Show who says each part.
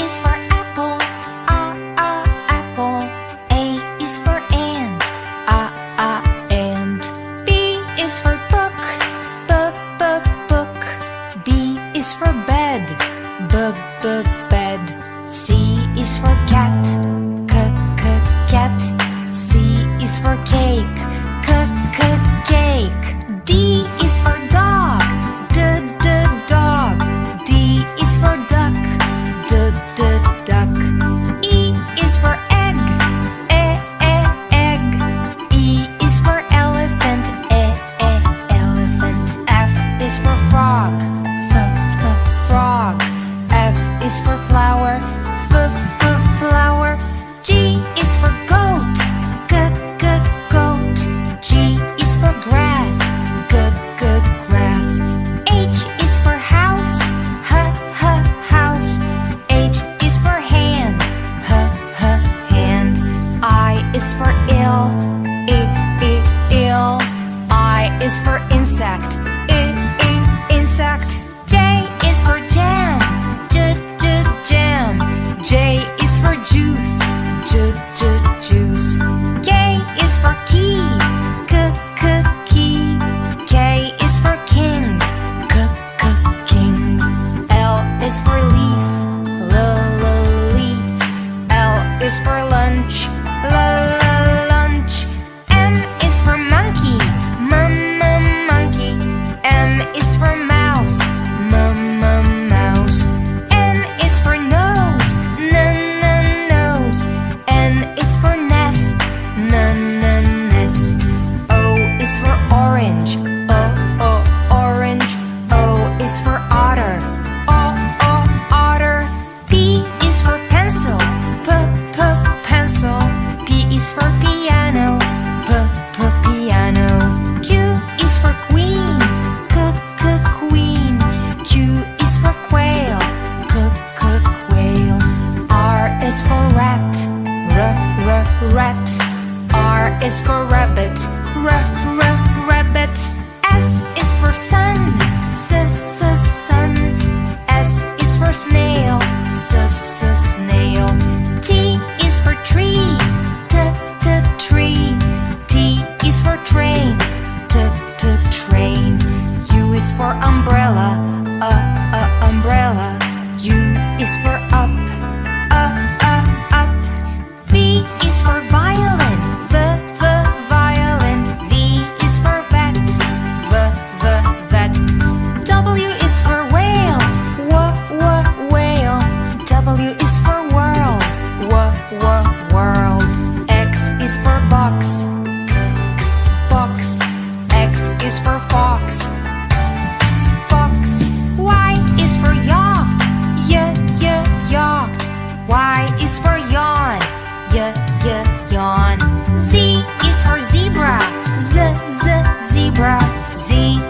Speaker 1: is for apple, apple. A is for ant, ant. B is for book, book. B is for bed, bed. C is for cat, cat. C is for cake, cake. D is for dog, dog. D is for duck, duck. E is for egg, egg. E is for elephant, elephant. F is for frog, frog. F is for flower, flower. G is for goat, goat. G is for grass, grass. H is for house, house. H is for hand, hand. I is for ill, ill. I is for insect, insect. J is for jam, jam. J is for juice, juice. K is for key, key. K is for king, king. L is for leaf, leaf. L is for lunch, lunch. M is for monkey, monkey. M is for mouse, mouse. N is for nose, nose. N is for nest, nest. O is for orange, orange. O is for otter, otter. P is for pencil, pencil. P is for piano, piano. Q is for queen, queen. Q is for quail, quail. R is for rat, rat. R is for rabbit, rabbit. S is for sun, sun. S is for snail, snail. T is for tree, tree. T is for train, train. U is for umbrella, umbrella. U is for up, up. V is for violin, violin. V is for vet, vet. W is for whale, whale. W is for world, world. X is for box, box. X is for fox, fox. Y is for yacht, yacht. Y is for yawn, yawn. Z is for zebra, zebra. Z